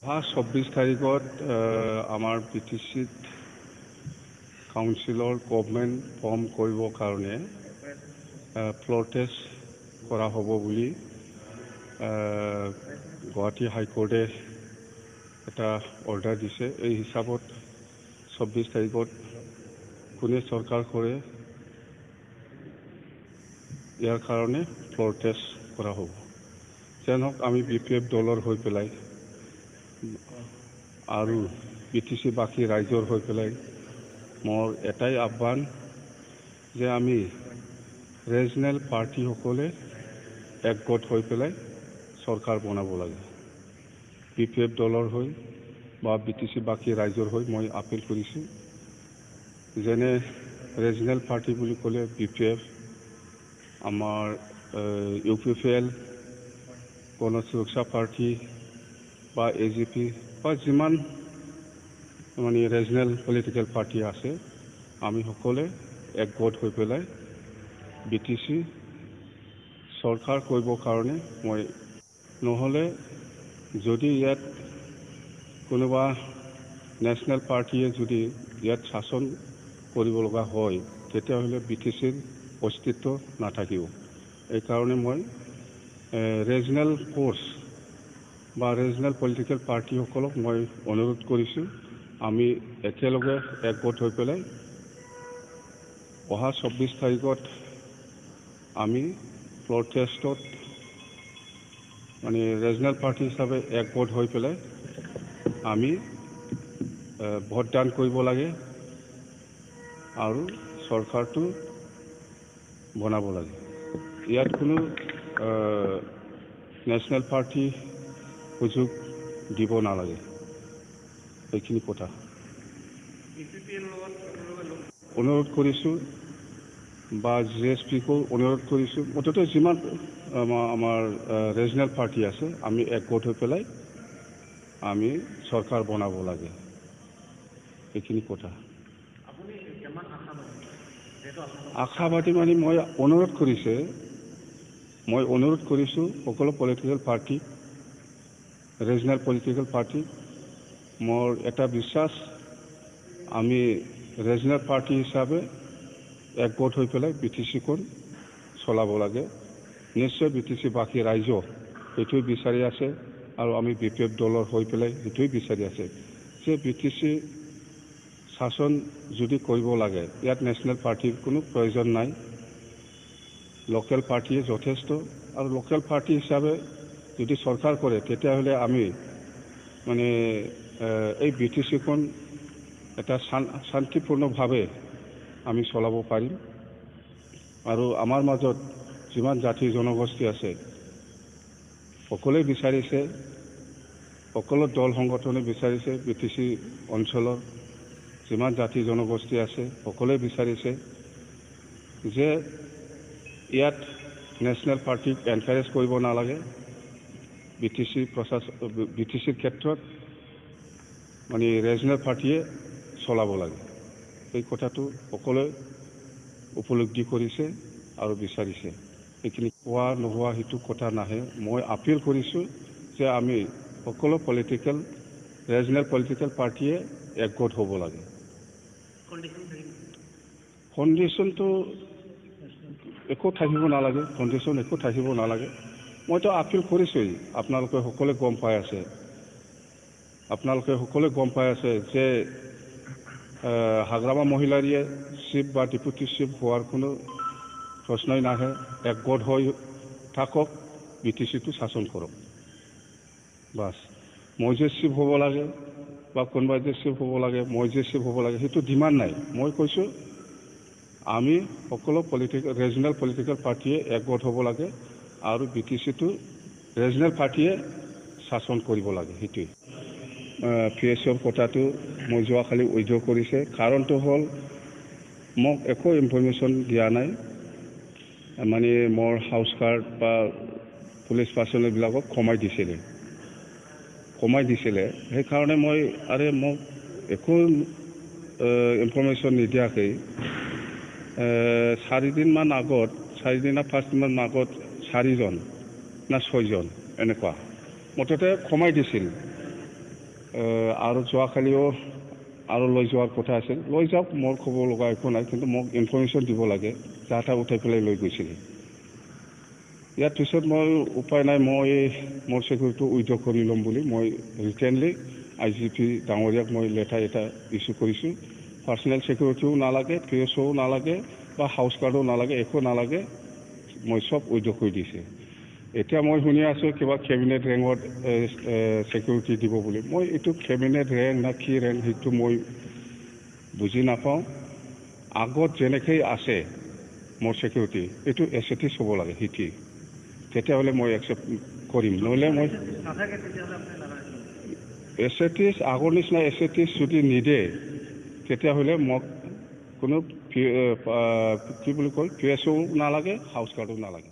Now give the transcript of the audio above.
24 তাৰিখত আমাৰ BTCত কাউন্সিলৰ government form কৰিবৰ কাৰণে ফ্ল'ৰ টেষ্ট কৰা হ'ব বুলি গুৱাহাটী হাইকোৰ্টে এটা অৰ্ডাৰ দিছে। এই হিচাপত 24 তাৰিখত কোনে চৰকাৰ কৰে ইয়াৰ কাৰণে ফ্ল'ৰ টেষ্ট কৰা হ'ব। যেন হওক আমি BPF দলৰ হৈ পেলাই আৰু BTC বাকী ৰাইজৰ হৈ পেলাই মোৰ এটাই আহ্বান যে আমি ৰিজনেল পাৰ্টিসকলে একগোট হৈ পেলাই চৰকাৰ বনাব লাগে। BPF দলৰ হৈ বা BTC বাকী ৰাইজৰ হৈ মই আপিল কৰিছোঁ। যেনে ৰিজনেল পাৰ্টি বুলি ক'লে BPF, আমাৰ UPPL, গণ সুৰক্ষা পাৰ্টি বা AGP বা যিমান মানে ৰিজনেল পলিটিকেল পাৰ্টি আছে, আমি সকলোৱে একগোট হৈ পেলাই BTC চৰকাৰ কৰিবৰ কাৰণে মই নহ'লে যদি ইয়াত কোনোবা নেশ্যনেল পাৰ্টিয়ে যদি ইয়াত শাসন কৰিব লগা হয় তেতিয়াহ'লে BTCৰ অস্তিত্ব নাথাকিব। এইকাৰণে মই ৰিজনেল ফ'ৰ্চ বা ৰিজনেল পলিটিকেল পাৰ্টিসকলক মই অনুৰোধ কৰিছোঁ, আমি একেলগে একগোট হৈ পেলাই অহা 24 তাৰিখত আমি ফ্ল'ৰ টেষ্টত মানে ৰিজনেল পাৰ্টি হিচাপে একগোট হৈ পেলাই আমি ভোটদান কৰিব লাগে আৰু চৰকাৰটো বনাব লাগে। ইয়াত কোনো নেশ্যনেল পাৰ্টি সুযোগ দিব নালাগে। এইখিনি কথা অনুৰোধ কৰিছোঁ বা GSPকো অনুৰোধ কৰিছোঁ। মুঠতে যিমান আমাৰ ৰিজনেল পাৰ্টি আছে আমি একগোট হৈ পেলাই আমি চৰকাৰ বনাব লাগে। এইখিনি কথা আশাবাদী মানে মই অনুৰোধ কৰিছোঁ সকলো political party, regional political party, মোৰ এটা বিশ্বাস আমি ৰিজনেল পাৰ্টি হিচাপে একগোট হৈ পেলাই BTCখন চলাব লাগে। নিশ্চয় BTC বাকী ৰাইজ সেইটোৱে বিচাৰি আছে আৰু আমি BPF দলৰ হৈ পেলাই সেইটোৱে বিচাৰি আছে যে BTC শাসন যদি কৰিব লাগে ইয়াত নেশ্যনেল পাৰ্টিৰ কোনো প্ৰয়োজন নাই। লোকেল পাৰ্টিয়ে যথেষ্ট আৰু লোকেল পাৰ্টি হিচাপে যদি চৰকাৰ কৰে তেতিয়াহ'লে আমি মানে এই BTCখন এটা শান্তিপূৰ্ণভাৱে আমি চলাব পাৰিম আৰু আমাৰ মাজত যিমান জাতি জনগোষ্ঠী আছে সকলোৱে বিচাৰিছে, সকলো দল সংগঠনে বিচাৰিছে, BTC অঞ্চলৰ যিমান জাতি জনগোষ্ঠী আছে সকলোৱে বিচাৰিছে যে ইয়াত নেশ্যনেল পাৰ্টিক এনকাৰেজ কৰিব নালাগে। BTCৰ ক্ষেত্ৰত মানে ৰিজনেল পাৰ্টিয়ে চলাব লাগে। এই কথাটো সকলোৱে উপলব্ধি কৰিছে আৰু বিচাৰিছে। এইখিনি হোৱা নোহোৱা সেইটো কথা নাহে। মই আপিল কৰিছোঁ যে আমি সকলো ৰিজনেল পলিটিকেল পাৰ্টিয়ে একগোট হ'ব লাগে। কণ্ডিশ্যনটো একো থাকিব নালাগে। মইতো আপিল কৰিছোঁই, আপোনালোকে সকলোৱে গম পাই আছে যে হাগ্ৰামা মহিলাৰীয়ে চিফ বা ডেপুটি চিফ হোৱাৰ কোনো প্ৰশ্নই নাহে। একগোট হৈ থাকক, BTCটো শাসন কৰক। বাছ মই যে চিফ হ'ব লাগে বা কোনোবাই যে চিফ হ'ব লাগে, মই যে চিফ হ'ব লাগে সেইটো ডিমাণ্ড নাই। মই কৈছোঁ আমি সকলো ৰিজনেল পলিটিকেল পাৰ্টিয়ে একগোট হ'ব লাগে আৰু BTCটো ৰিজনেল পাৰ্টিয়ে শাসন কৰিব লাগে। সেইটোৱে PSৰ কথাটো মই যোৱাকালি উইথড্ৰ কৰিছে। কাৰণটো হ'ল মোক একো ইনফৰমেশ্যন দিয়া নাই, মানে মোৰ হাউচ গাৰ্ড বা পুলিচ পাৰ্চনেলবিলাকক কমাই দিছিলে। সেইকাৰণে মোক একো ইনফৰমেশ্যন নিদিয়াকৈ 4 দিনমান আগত 4জন না 6জন এনেকুৱা মুঠতে কমাই দিছিল। আৰু যোৱাকালিও আৰু লৈ যোৱাৰ কথা আছিল, লৈ যাওক, মোৰ ক'ব লগা একো নাই, কিন্তু মোক ইনফৰ্মেশ্যন দিব লাগে যাহা উঠাই পেলাই লৈ গৈছিলে। ইয়াৰ পিছত মই উপায় নাই, মই মোৰ চিকিউৰিটিটো উইথড্ৰ কৰি ল'ম বুলি মই ৰিটেনলি IGP ডাঙৰীয়াক মই লেটাৰ এটা ইছ্যু কৰিছোঁ। পাৰ্চনেল চিকিউৰিটিও নালাগে, PSOও নালাগে বা হাউচ গাৰ্ডো নালাগে, একো নালাগে, মই চব উইথড্ৰ কৰি দিছে। এতিয়া মই শুনি আছোঁ কিবা কেবিনেট ৰেংকত চিকিউৰিটি দিব বুলি। মই এইটো কেবিনেট ৰেংক না কি ৰেংক সেইটো মই বুজি নাপাওঁ। আগত যেনেকৈ আছে মোৰ চিকিউৰিটি, এইটো SAT হ'ব লাগে সিটি, তেতিয়াহ'লে মই একচেপ্ট কৰিম। নহ'লে মই SAT আগৰ নিচিনা SAT যদি নিদিয়ে তেতিয়াহ'লে মোক কোনো কি বুলি কয় PSO নালাগে, হাউচ গাৰ্ডো নালাগে।